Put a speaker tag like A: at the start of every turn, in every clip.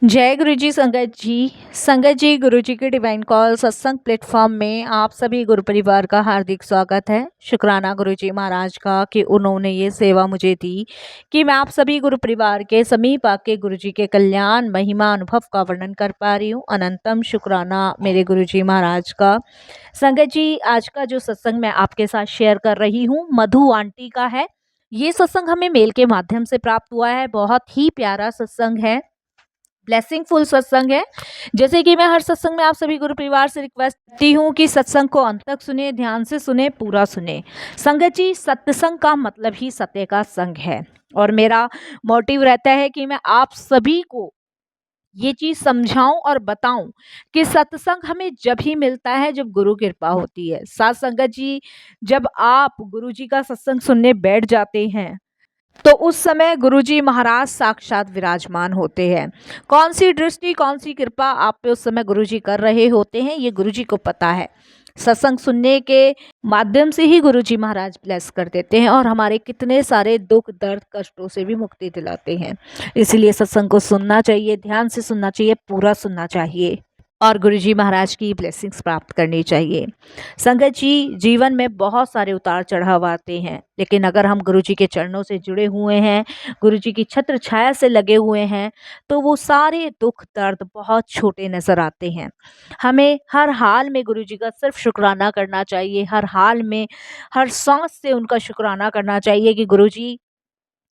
A: जय गुरु जी संगत जी। संगत जी, गुरु जी की डिवाइन कॉल सत्संग प्लेटफॉर्म में आप सभी गुरु परिवार का हार्दिक स्वागत है। शुक्राना गुरु जी महाराज का कि उन्होंने ये सेवा मुझे दी कि मैं आप सभी गुरु परिवार के समीप आके गुरु जी के कल्याण महिमा अनुभव का वर्णन कर पा रही हूँ। अनंतम शुक्राना मेरे गुरु जी महाराज का। संगत जी, आज का जो सत्संग मैं आपके साथ शेयर कर रही हूँ मधु आंटी का है। ये सत्संग हमें मेल के माध्यम से प्राप्त हुआ है। बहुत ही प्यारा सत्संग है, ब्लेसिंगफुल सत्संग है। जैसे कि मैं हर सत्संग में आप सभी गुरु परिवार से रिक्वेस्ट करती हूँ कि सत्संग को अंत तक सुने, ध्यान से सुने, पूरा सुने। संगत जी, सत्संग का मतलब ही सत्य का संग है और मेरा मोटिव रहता है कि मैं आप सभी को ये चीज समझाऊं और बताऊं कि सत्संग हमें जब ही मिलता है जब गुरु कृपा होती है। साथ संगत जी, जब आप गुरु जी का सत्संग सुनने बैठ जाते हैं तो उस समय गुरुजी महाराज साक्षात विराजमान होते हैं। कौन सी दृष्टि, कौन सी कृपा आप पे उस समय गुरुजी कर रहे होते हैं, ये गुरुजी को पता है। सत्संग सुनने के माध्यम से ही गुरुजी महाराज ब्लेस कर देते हैं और हमारे कितने सारे दुख दर्द कष्टों से भी मुक्ति दिलाते हैं। इसलिए सत्संग को सुनना चाहिए, ध्यान से सुनना चाहिए, पूरा सुनना चाहिए और गुरुजी महाराज की ब्लेसिंग्स प्राप्त करनी चाहिए। संगत जी, जीवन में बहुत सारे उतार चढ़ाव आते हैं, लेकिन अगर हम गुरुजी के चरणों से जुड़े हुए हैं, गुरुजी की छत्र छाया से लगे हुए हैं, तो वो सारे दुख दर्द बहुत छोटे नजर आते हैं। हमें हर हाल में गुरुजी का सिर्फ शुक्राना करना चाहिए। हर हाल में, हर सांस से उनका शुक्राना करना चाहिए कि गुरुजी,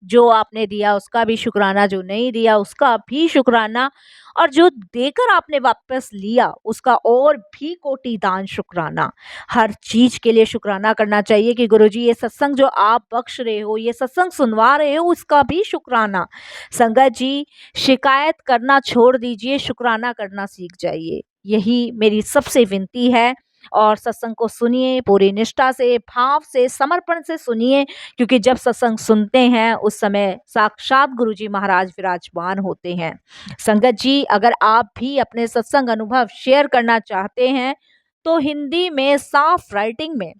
A: जो आपने दिया उसका भी शुक्राना, जो नहीं दिया उसका भी शुक्राना, और जो देकर आपने वापस लिया उसका और भी कोटि दान शुक्राना। हर चीज के लिए शुक्राना करना चाहिए कि गुरुजी, ये सत्संग जो आप बख्श रहे हो, ये सत्संग सुनवा रहे हो, उसका भी शुक्राना। संगत जी, शिकायत करना छोड़ दीजिए, शुक्राना करना सीख जाइए। यही मेरी सबसे विनती है। और सत्संग को सुनिए, पूरी निष्ठा से, भाव से, समर्पण से सुनिए, क्योंकि जब सत्संग सुनते हैं उस समय साक्षात गुरुजी महाराज विराजमान होते हैं। संगत जी, अगर आप भी अपने सत्संग अनुभव शेयर करना चाहते हैं तो हिंदी में साफ राइटिंग में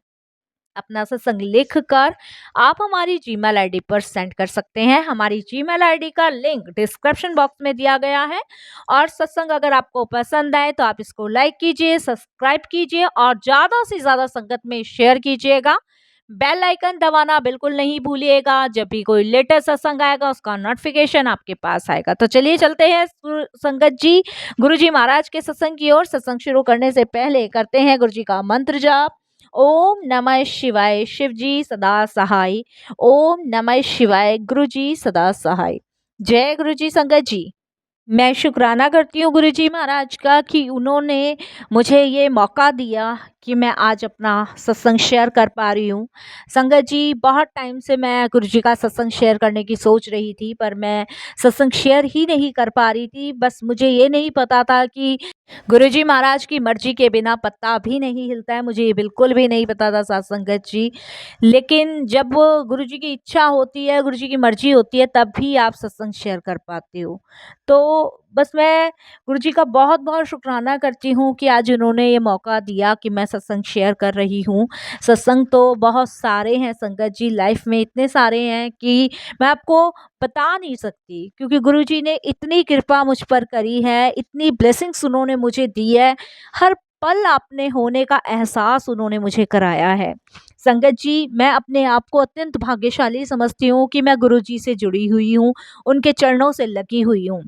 A: अपना सत्संग लिख कर आप हमारी जीमेल आईडी पर सेंड कर सकते हैं। हमारी जीमेल आईडी का लिंक डिस्क्रिप्शन बॉक्स में दिया गया है। और सत्संग अगर आपको पसंद आए तो आप इसको लाइक कीजिए, सब्सक्राइब कीजिए और ज्यादा से ज्यादा संगत में शेयर कीजिएगा। बेल आइकन दबाना बिल्कुल नहीं भूलिएगा। जब भी कोई लेटेस्ट सत्संग आएगा उसका नोटिफिकेशन आपके पास आएगा। तो चलिए चलते हैं संगत जी गुरु जी महाराज के सत्संग की ओर। सत्संग शुरू करने से पहले करते हैं गुरु जी का मंत्र जाप। ओम नमः शिवाय, शिव जी सदा सहाय। ओम नमः शिवाय, गुरु जी सदा सहाय। जय गुरु जी संगत जी। मैं शुक्राना करती हूँ गुरु जी महाराज का कि उन्होंने मुझे ये मौका दिया कि मैं आज अपना सत्संग शेयर कर पा रही हूँ। संगत जी, बहुत टाइम से मैं गुरु जी का सत्संग शेयर करने की सोच रही थी, पर मैं सत्संग शेयर ही नहीं कर पा रही थी। बस मुझे ये नहीं पता था कि गुरुजी महाराज की मर्जी के बिना पत्ता भी नहीं हिलता है। मुझे ये बिल्कुल भी नहीं पता था साथ संगत जी। लेकिन जब गुरुजी की इच्छा होती है, गुरुजी की मर्जी होती है, तब भी आप सत्संग शेयर कर पाते हो। तो बस मैं गुरुजी का बहुत बहुत शुक्राना करती हूँ कि आज उन्होंने ये मौका दिया कि मैं सत्संग शेयर कर रही हूँ। सत्संग तो बहुत सारे हैं संगत जी, लाइफ में इतने सारे हैं कि मैं आपको बता नहीं सकती, क्योंकि गुरुजी ने इतनी कृपा मुझ पर करी है, इतनी ब्लेसिंग्स उन्होंने मुझे दी है। हर पल अपने होने का एहसास उन्होंने मुझे कराया है। संगत जी, मैं अपने आप को अत्यंत भाग्यशाली समझती हूँ कि मैं गुरुजी से जुड़ी हुई हूँ, उनके चरणों से लगी हुई हूँ।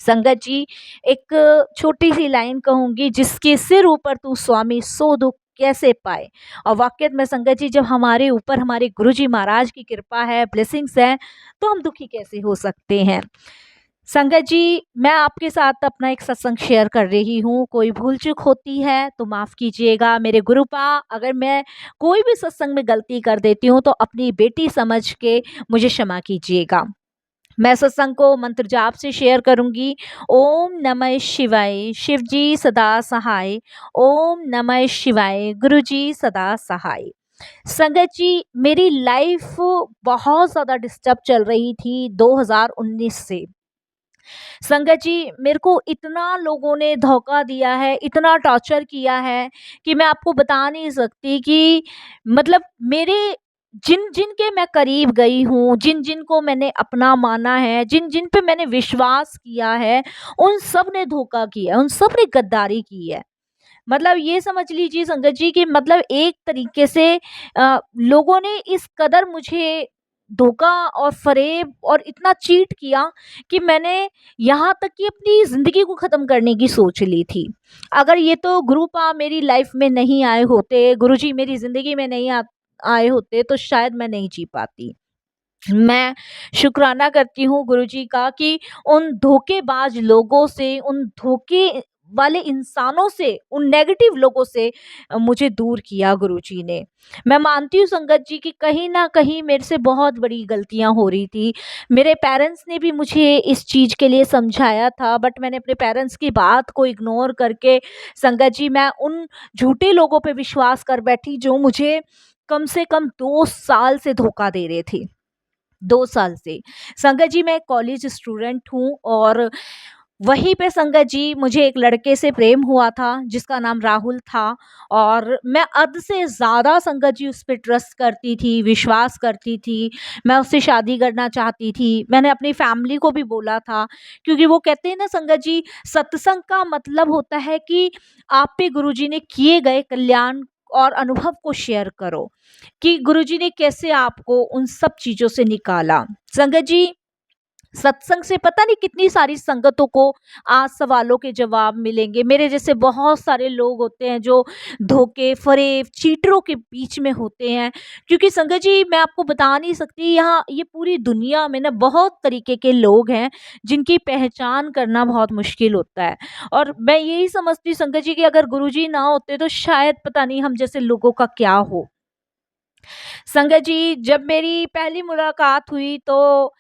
A: संगत जी, एक छोटी सी लाइन कहूंगी, जिसके सिर ऊपर तू स्वामी सो दुख कैसे पाए। और वाकई में संगत जी, जब हमारे ऊपर हमारे गुरुजी महाराज की कृपा है, ब्लेसिंग्स है, तो हम दुखी कैसे हो सकते हैं। संगत जी, मैं आपके साथ अपना एक सत्संग शेयर कर रही हूँ। कोई भूल चूक होती है तो माफ़ कीजिएगा मेरे गुरुपा। अगर मैं कोई भी सत्संग में गलती कर देती हूँ तो अपनी बेटी समझ के मुझे क्षमा कीजिएगा। मैं सत्संग को मंत्र जाप से शेयर करूंगी। ओम नमः शिवाय, शिव जी सदा सहाय। ओम नमः शिवाय, गुरु जी सदा सहाय। संगत जी, मेरी लाइफ बहुत ज़्यादा डिस्टर्ब चल रही थी 2019 से। संगत जी, मेरे को इतना लोगों ने धोखा दिया है, इतना टॉर्चर किया है कि मैं आपको बता नहीं सकती कि मतलब मेरे जिन-जिन के मैं करीब गई हूँ, जिन-जिन को मैंने अपना माना है, जिन-जिन पे मैंने विश्वास किया है, उन सब ने धोखा किया है, उन सब ने गद्दारी की है। मतलब ये समझ लीजिए संगत जी कि मतलब एक तरीके से लोगों ने इस कदर मुझे धोखा और फ़रेब और इतना चीट किया कि मैंने यहाँ तक कि अपनी ज़िंदगी को ख़त्म करने की सोच ली थी। अगर ये तो गुरुपा मेरी लाइफ़ में नहीं आए होते, गुरुजी मेरी ज़िंदगी में नहीं आए होते तो शायद मैं नहीं जी पाती। मैं शुक्राना करती हूँ गुरुजी का कि उन धोखेबाज लोगों से, उन धोखे वाले इंसानों से, उन नेगेटिव लोगों से मुझे दूर किया गुरुजी ने। मैं मानती हूँ संगत जी कि कहीं न कहीं मेरे से बहुत बड़ी गलतियाँ हो रही थी। मेरे पेरेंट्स ने भी मुझे इस चीज़ के लिए समझाया था, बट मैंने अपने पेरेंट्स की बात को इग्नोर करके संगत जी मैं उन झूठे लोगों पे विश्वास कर बैठी जो मुझे कम से कम 2 साल से धोखा दे रहे थे। 2 साल से। संगत जी मैं एक कॉलेज स्टूडेंट हूँ और वहीं पे संगत जी मुझे एक लड़के से प्रेम हुआ था जिसका नाम राहुल था और मैं हद से ज़्यादा संगत जी उस पे ट्रस्ट करती थी, विश्वास करती थी। मैं उससे शादी करना चाहती थी। मैंने अपनी फैमिली को भी बोला था क्योंकि वो कहते हैं ना संगत जी सत्संग का मतलब होता है कि आप पे गुरुजी ने किए गए कल्याण और अनुभव को शेयर करो। कि गुरुजी ने कैसे आपको उन सब चीज़ों से निकाला। संगत जी, सत्संग से पता नहीं कितनी सारी संगतों को आज सवालों के जवाब मिलेंगे। मेरे जैसे बहुत सारे लोग होते हैं जो धोखे, फ़रेब, चीटरों के बीच में होते हैं। क्योंकि संगत जी मैं आपको बता नहीं सकती यहाँ ये पूरी दुनिया में ना बहुत तरीके के लोग हैं जिनकी पहचान करना बहुत मुश्किल होता है। और मैं यही समझती हूँ संगत जी कि अगर गुरुजी ना होते तो शायद पता नहीं हम जैसे लोगों का क्या हो। संगत जी जब मेरी पहली मुलाकात हुई तो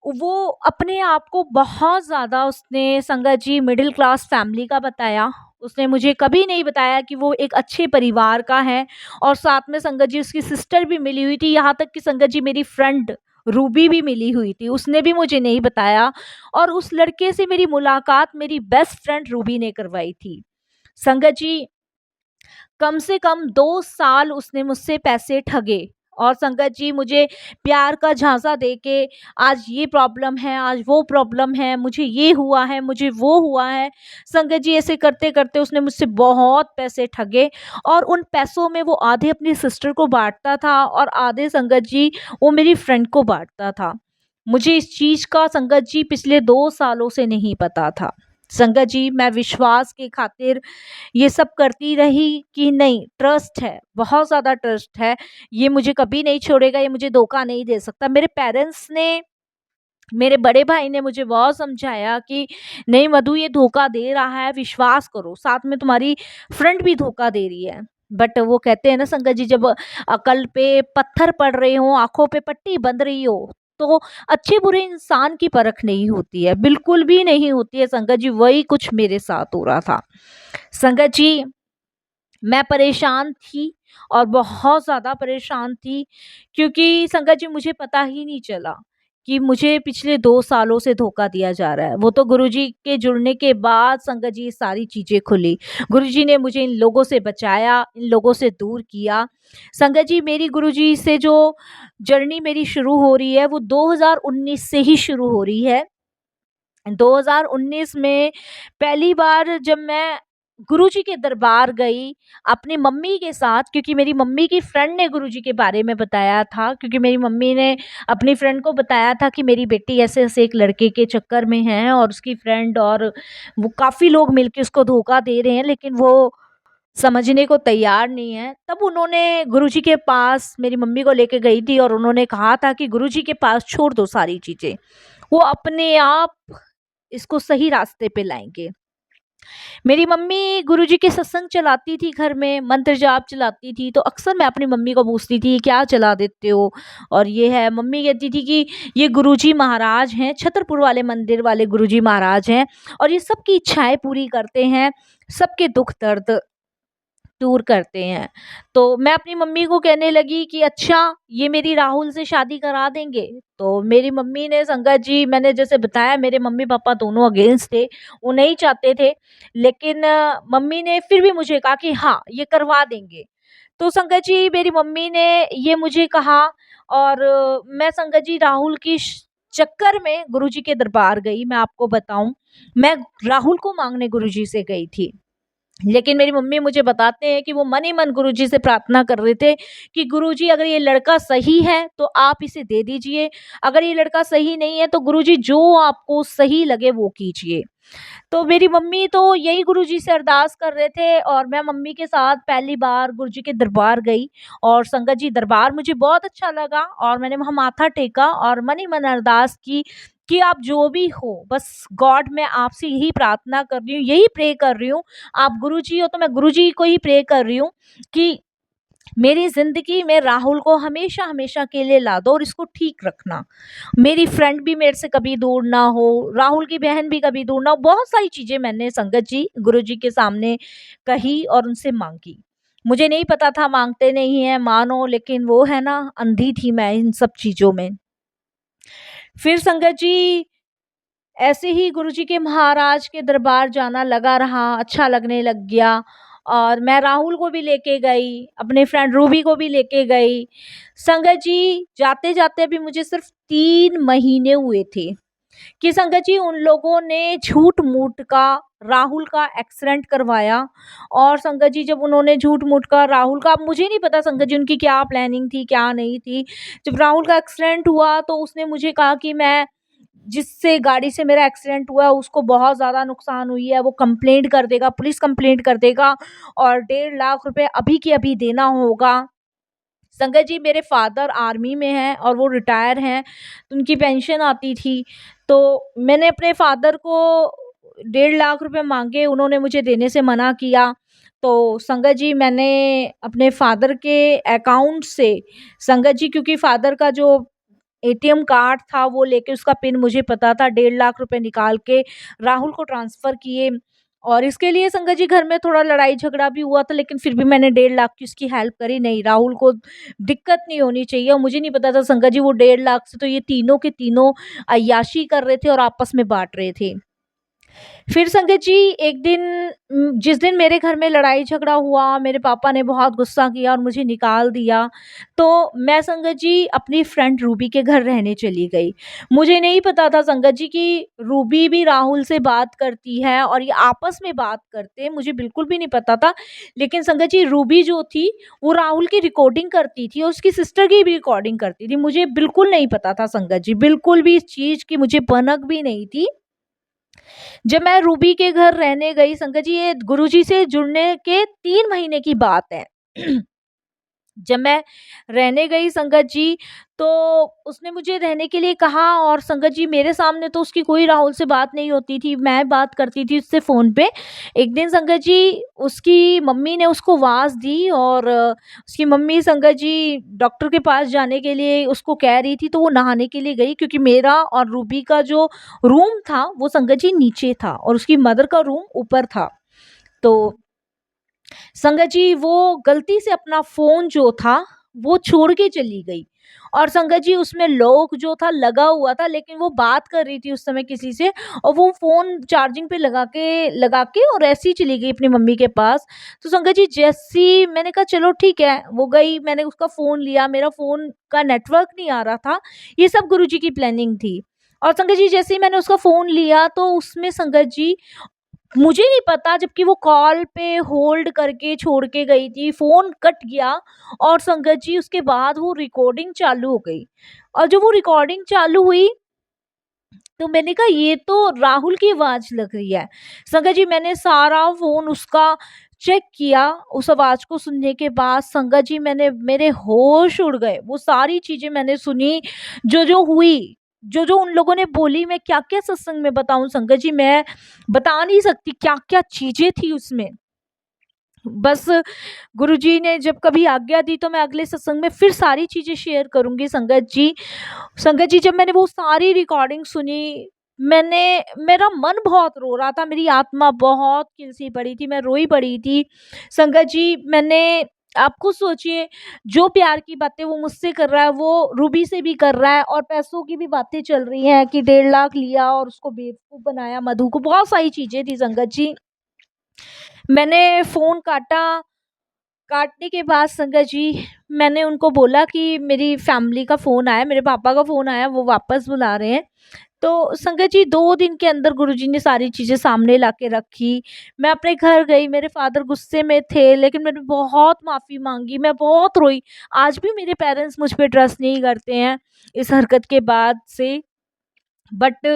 A: वो अपने आप को बहुत ज़्यादा उसने संगत जी मिडिल क्लास फैमिली का बताया। उसने मुझे कभी नहीं बताया कि वो एक अच्छे परिवार का है और साथ में संगत जी उसकी सिस्टर भी मिली हुई थी। यहाँ तक कि संगत जी मेरी फ्रेंड रूबी भी मिली हुई थी, उसने भी मुझे नहीं बताया और उस लड़के से मेरी मुलाकात मेरी बेस्ट फ्रेंड रूबी ने करवाई थी। संगत जी कम से कम 2 साल उसने मुझसे पैसे ठगे और संगत जी मुझे प्यार का झांसा देके आज ये प्रॉब्लम है, आज वो प्रॉब्लम है, मुझे ये हुआ है, मुझे वो हुआ है। संगत जी ऐसे करते-करते उसने मुझसे बहुत पैसे ठगे और उन पैसों में वो आधे अपनी सिस्टर को बाँटता था और आधे संगत जी वो मेरी फ्रेंड को बाँटता था। मुझे इस चीज़ का संगत जी पिछले 2 सालों से नहीं पता था। संगत जी मैं विश्वास की खातिर ये सब करती रही कि नहीं ट्रस्ट है, बहुत ज़्यादा ट्रस्ट है, ये मुझे कभी नहीं छोड़ेगा, ये मुझे धोखा नहीं दे सकता। मेरे पेरेंट्स ने मेरे बड़े भाई ने मुझे बहुत समझाया कि नहीं मधु ये धोखा दे रहा है, विश्वास करो, साथ में तुम्हारी फ्रेंड भी धोखा दे रही है। बट वो कहते हैं ना संगत जी जब अकल पे पत्थर पड़ रहे हो, आँखों पे पट्टी बंध रही हो, तो अच्छे बुरे इंसान की परख नहीं होती है, बिल्कुल भी नहीं होती है संगत जी, वही कुछ मेरे साथ हो रहा था। संगत जी मैं परेशान थी और बहुत ज़्यादा परेशान थी क्योंकि संगत जी मुझे पता ही नहीं चला कि मुझे पिछले 2 सालों से धोखा दिया जा रहा है। वो तो गुरुजी के जुड़ने के बाद संगत जी ये सारी चीज़ें खुली। गुरुजी ने मुझे इन लोगों से बचाया, इन लोगों से दूर किया। संगत जी मेरी गुरुजी से जो जर्नी मेरी शुरू हो रही है वो 2019 से ही शुरू हो रही है। 2019 में पहली बार जब मैं गुरुजी के दरबार गई अपनी मम्मी के साथ क्योंकि मेरी मम्मी की फ्रेंड ने गुरुजी के बारे में बताया था क्योंकि मेरी मम्मी ने अपनी फ्रेंड को बताया था कि मेरी बेटी ऐसे-ऐसे एक लड़के के चक्कर में है और उसकी फ्रेंड और वो काफ़ी लोग मिलके उसको धोखा दे रहे हैं लेकिन वो समझने को तैयार नहीं है। तब उन्होंने गुरुजी के पास मेरी मम्मी को लेके गई थी और उन्होंने कहा था कि गुरुजी के पास छोड़ दो सारी चीज़ें। वो अपने आप इसको सही रास्ते पे लाएँगे। मेरी मम्मी गुरुजी के सत्संग चलाती थी घर में, मंत्र जाप चलाती थी, तो अक्सर मैं अपनी मम्मी को पूछती थी, "क्या चला देते हो?" और ये है, मम्मी कहती थी कि ये गुरुजी महाराज हैं, छतरपुर वाले मंदिर वाले गुरुजी महाराज हैं और ये सबकी इच्छाएँ पूरी करते हैं, सबके दुःख दर्द दूर करते हैं। तो मैं अपनी मम्मी को कहने लगी कि अच्छा ये मेरी राहुल से शादी करा देंगे? तो मेरी मम्मी ने संगत जी मैंने जैसे बताया मेरे मम्मी-पापा दोनों अगेंस्ट थे, वो नहीं चाहते थे। लेकिन मम्मी ने फिर भी मुझे कहा कि हाँ, ये करवा देंगे। तो संगत जी मेरी मम्मी ने ये मुझे कहा, और मैं संगत जी राहुल की चक्कर में गुरुजी के दरबार गई। मैं आपको बताऊं, मैं राहुल को मांगने गुरुजी से गई थी, लेकिन मेरी मम्मी मुझे बताते हैं कि वो मन ही मन गुरुजी से प्रार्थना कर रहे थे कि गुरुजी अगर ये लड़का सही है तो आप इसे दे दीजिए, अगर ये लड़का सही नहीं है तो गुरुजी जो आपको सही लगे वो कीजिए। तो मेरी मम्मी तो यही गुरुजी से अरदास कर रहे थे, और मैं मम्मी के साथ पहली बार गुरुजी के दरबार गई। और संगत जी दरबार मुझे बहुत अच्छा लगा, और मैंने वहाँ माथा टेका और मन ही मन अरदास की कि आप जो भी हो, बस गॉड मैं आपसे यही प्रार्थना कर रही हूँ, यही प्रे कर रही हूँ। आप गुरुजी हो तो मैं गुरुजी को ही प्रे कर रही हूँ कि मेरी ज़िंदगी में राहुल को हमेशा हमेशा के लिए ला दो और इसको ठीक रखना। मेरी फ्रेंड भी मेरे से कभी दूर ना हो, राहुल की बहन भी कभी दूर ना हो। बहुत सारी चीज़ें मैंने संगत जी गुरुजी के सामने कही और उनसे माँगी। मुझे नहीं पता था माँगते नहीं हैं, मानो, लेकिन वो है ना, अंधी थी मैं इन सब चीज़ों में। फिर संगत जी ऐसे ही गुरुजी के महाराज के दरबार जाना लगा रहा, अच्छा लगने लग गया, और मैं राहुल को भी लेके गई, अपने फ्रेंड रूबी को भी लेके गई। संगत जी जाते-जाते भी मुझे सिर्फ 3 महीने हुए थे कि संगत जी उन लोगों ने झूठ-मूठ का राहुल का एक्सीडेंट करवाया। और संगत जी जब उन्होंने झूठ-मूठ का राहुल का, अब मुझे नहीं पता संगत जी उनकी क्या प्लानिंग थी, क्या नहीं थी। जब राहुल का एक्सीडेंट हुआ तो उसने मुझे कहा कि मैं जिससे गाड़ी से मेरा एक्सीडेंट हुआ है उसको बहुत ज़्यादा नुकसान हुई है, वो कंप्लेंट कर देगा, पुलिस कंप्लेंट कर देगा, और 1.5 लाख रुपए अभी के अभी देना होगा। संगत जी मेरे फादर आर्मी में हैं और वो रिटायर हैं, तो उनकी पेंशन आती थी। तो मैंने अपने फादर को 1.5 लाख रुपए माँगे, उन्होंने मुझे देने से मना किया। तो संगत जी मैंने अपने फादर के अकाउंट से, संगत जी क्योंकि फादर का जो एटीएम कार्ड था वो लेके, उसका पिन मुझे पता था, 1.5 लाख रुपए निकाल के राहुल को ट्रांसफ़र किए। और इसके लिए संगत जी घर में थोड़ा लड़ाई झगड़ा भी हुआ था, लेकिन फिर भी मैंने 1.5 लाख की उसकी हेल्प करी। नहीं, राहुल को दिक्कत नहीं होनी चाहिए, और मुझे नहीं पता था संगत जी वो 1.5 लाख से तो ये तीनों के तीनों अय्याशी कर रहे थे और आपस में बाँट रहे थे। फिर संगत जी एक दिन, जिस दिन मेरे घर में लड़ाई झगड़ा हुआ, मेरे पापा ने बहुत गुस्सा किया और मुझे निकाल दिया। तो मैं संगत जी अपनी फ्रेंड रूबी के घर रहने चली गई। मुझे नहीं पता था संगत जी कि रूबी भी राहुल से बात करती है और ये आपस में बात करते हैं, मुझे बिल्कुल भी नहीं पता था। लेकिन संगत जी रूबी जो थी वो राहुल की रिकॉर्डिंग करती थी और उसकी सिस्टर की भी रिकॉर्डिंग करती थी। मुझे बिल्कुल नहीं पता था संगत जी, बिल्कुल भी इस चीज़ की मुझे भनक भी नहीं थी। जब मैं रूबी के घर रहने गई संगत जी, ये गुरुजी से जुड़ने के 3 महीने की बात है। जब मैं रहने गई संगत जी, तो उसने मुझे रहने के लिए कहा, और संगत जी मेरे सामने तो उसकी कोई राहुल से बात नहीं होती थी, मैं बात करती थी उससे फ़ोन पे। एक दिन संगत जी उसकी मम्मी ने उसको आवाज़ दी, और उसकी मम्मी संगत जी डॉक्टर के पास जाने के लिए उसको कह रही थी, तो वो नहाने के लिए गई, क्योंकि मेरा और रूबी का जो रूम था वो संगत जी नीचे था और उसकी मदर का रूम ऊपर था। तो संगत जी वो गलती से अपना फ़ोन जो था वो छोड़ के चली गई, और संगत जी उसमें लॉक जो था लगा हुआ था, लेकिन वो बात कर रही थी उस समय किसी से, और वो फ़ोन चार्जिंग पे लगा के और ऐसे ही चली गई अपनी मम्मी के पास। तो संगत जी जैसी मैंने कहा चलो ठीक है, वो गई, मैंने उसका फ़ोन लिया, मेरा फ़ोन का नेटवर्क नहीं आ रहा था। ये सब गुरुजी की प्लानिंग थी। और संगत जी जैसे ही मैंने उसका फ़ोन लिया तो उसमें संगत जी, मुझे नहीं पता, जबकि वो कॉल पे होल्ड करके छोड़ के गई थी, फ़ोन कट गया, और संगत जी उसके बाद वो रिकॉर्डिंग चालू हो गई। और जब वो रिकॉर्डिंग चालू हुई तो मैंने कहा ये तो राहुल की आवाज़ लग रही है। संगत जी मैंने सारा फ़ोन उसका चेक किया, उस आवाज़ को सुनने के बाद संगत जी मेरे होश उड़ गए। वो सारी चीज़ें मैंने सुनी, जो-जो हुई, जो-जो उन लोगों ने बोली, मैं क्या-क्या सत्संग में बताऊँ संगत जी, मैं बता नहीं सकती क्या-क्या चीज़ें थी उसमें। बस गुरुजी ने जब कभी आज्ञा दी तो मैं अगले सत्संग में फिर सारी चीज़ें शेयर करूँगी संगत जी। संगत जी जब मैंने वो सारी रिकॉर्डिंग सुनी, मैंने मेरा मन बहुत रो रहा था, मेरी आत्मा बहुत किलसी पड़ी थी, मैं रोई पड़ी थी। संगत जी मैंने, आप खुद सोचिए, जो प्यार की बातें वो मुझसे कर रहा है, वो रूबी से भी कर रहा है, और पैसों की भी बातें चल रही हैं कि 1.5 लाख लिया और उसको बेवकूफ़ बनाया मधु को, बहुत सारी चीज़ें थी संगत जी। मैंने फ़ोन काटा, काटने के बाद संगत जी मैंने उनको बोला कि मेरी फैमिली का फ़ोन आया, मेरे पापा का फ़ोन आया, वो वापस बुला रहे हैं। तो संगत जी 2 दिन के अंदर गुरुजी ने सारी चीज़ें सामने ला के रखी। मैं अपने घर गई, मेरे फ़ादर गुस्से में थे, लेकिन मैंने बहुत माफ़ी माँगी, मैं बहुत रोई। आज भी मेरे पेरेंट्स मुझ पे ट्रस्ट नहीं करते हैं इस हरकत के बाद से। बट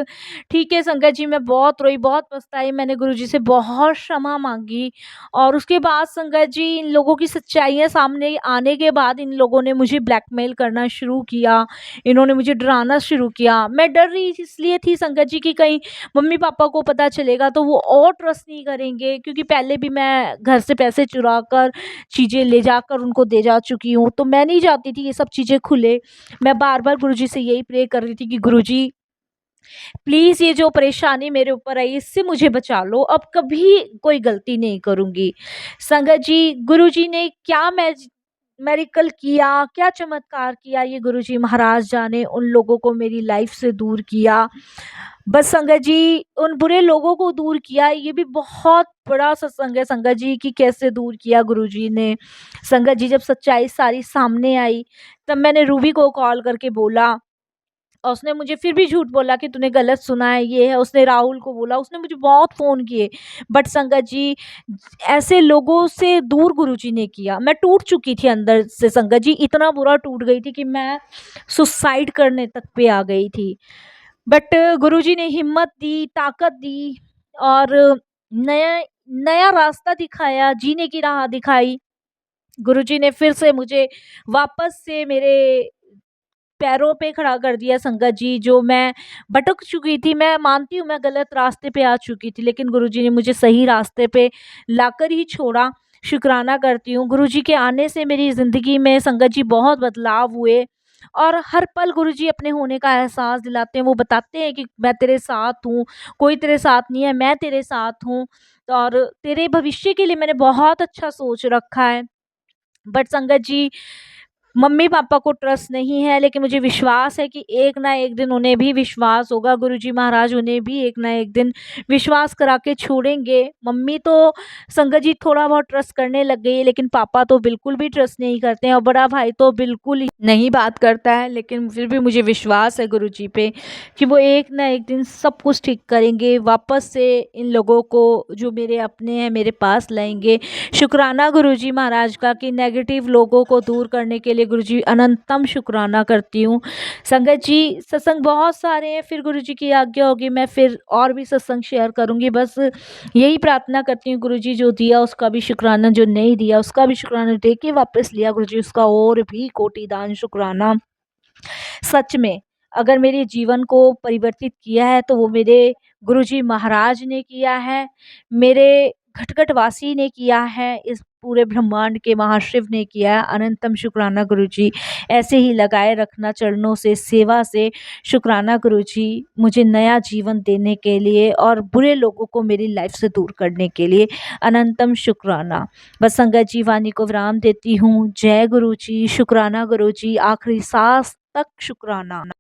A: ठीक है संगत जी, मैं बहुत रोई, बहुत पछताई, मैंने गुरुजी से बहुत क्षमा माँगी। और उसके बाद संगत जी इन लोगों की सच्चाइयाँ सामने आने के बाद इन लोगों ने मुझे ब्लैकमेल करना शुरू किया, इन्होंने मुझे डराना शुरू किया। मैं डर रही इसलिए थी संगत जी कि कहीं मम्मी-पापा को पता चलेगा तो वो और ट्रस्ट नहीं करेंगे, क्योंकि पहले भी मैं घर से पैसे चुरा कर, चीज़ें ले जाकर उनको दे जा चुकी हूँ, तो मैं नहीं चाहती थी ये सब चीज़ें खुले। मैं बार-बार गुरुजी से यही प्रे कर रही थी कि गुरुजी प्लीज़ ये जो परेशानी मेरे ऊपर आई इससे मुझे बचा लो, अब कभी कोई गलती नहीं करूँगी। संगत जी गुरुजी ने क्या मेरेकल किया, क्या चमत्कार किया, ये गुरुजी महाराज जाने, उन लोगों को मेरी लाइफ़ से दूर किया। बस संगत जी उन बुरे लोगों को दूर किया, ये भी बहुत बड़ा सत्संग है संगत जी कि कैसे दूर किया गुरुजी ने। संगत जी जब सच्चाई सारी सामने आई, तब मैंने रूबी को कॉल करके बोला, और उसने मुझे फिर भी झूठ बोला कि तूने गलत सुना है, ये है। उसने राहुल को बोला, उसने मुझे बहुत फ़ोन किए। बट संगत जी ऐसे लोगों से दूर गुरुजी ने किया। मैं टूट चुकी थी अंदर से संगत जी, इतना बुरा टूट गई थी कि मैं सुसाइड करने तक पे आ गई थी। बट गुरुजी ने हिम्मत दी, ताकत दी और नया नया रास्ता दिखाया, जीने की राह दिखाई। गुरुजी ने फिर से मुझे वापस से मेरे पैरों पे खड़ा कर दिया संगत जी। जो मैं भटक चुकी थी, मैं मानती हूँ मैं गलत रास्ते पे आ चुकी थी, लेकिन गुरुजी ने मुझे सही रास्ते पे लाकर ही छोड़ा। शुक्राना करती हूँ गुरुजी के आने से मेरी ज़िंदगी में संगत जी बहुत बदलाव हुए, और हर पल गुरुजी अपने होने का एहसास दिलाते हैं। वो बताते हैं कि मैं तेरे साथ हूँ, कोई तेरे साथ नहीं है, मैं तेरे साथ हूँ, और तेरे भविष्य के लिए मैंने बहुत अच्छा सोच रखा है। बट संगत जी मम्मी-पापा को ट्रस्ट नहीं है, लेकिन मुझे विश्वास है कि एक ना एक दिन उन्हें भी विश्वास होगा, गुरुजी महाराज उन्हें भी एक ना एक दिन विश्वास करा के छोड़ेंगे। मम्मी तो संगत जी थोड़ा बहुत ट्रस्ट करने लग गई है, लेकिन पापा तो बिल्कुल भी ट्रस्ट नहीं करते हैं, और बड़ा भाई तो बिल्कुल ही नहीं बात करता है। लेकिन फिर भी मुझे विश्वास है गुरुजी पे कि वो एक ना एक दिन सब कुछ ठीक करेंगे, वापस से इन लोगों को जो मेरे अपने हैं मेरे पास लाएँगे। शुक्राना गुरुजी महाराज का कि नेगेटिव लोगों को दूर करने के लिए गुरुजी अनंतम शुक्राना करती हूँ। संगत जी सत्संग बहुत सारे हैं, फिर गुरुजी की आज्ञा होगी मैं फिर और भी सत्संग शेयर करूँगी। बस यही प्रार्थना करती हूँ गुरुजी जो दिया उसका भी शुक्राना, जो नहीं दिया उसका भी शुक्राना, दे के वापस लिया गुरुजी उसका और भी कोटि दान शुक्राना। सच में अगर मेरे जीवन को परिवर्तित किया है तो वो मेरे गुरुजी महाराज ने किया है, मेरे खटखटवासी ने किया है, इस पूरे ब्रह्मांड के महाशिव ने किया है। अनंतम शुक्राना गुरुजी, ऐसे ही लगाए रखना चरणों से, सेवा से। शुक्राना गुरुजी मुझे नया जीवन देने के लिए और बुरे लोगों को मेरी लाइफ से दूर करने के लिए अनंतम शुक्राना। बस संगत जी वाणी को विराम देती हूँ। जय गुरुजी, शुक्राना गुरुजी, आखिरी सांस तक शुक्राना।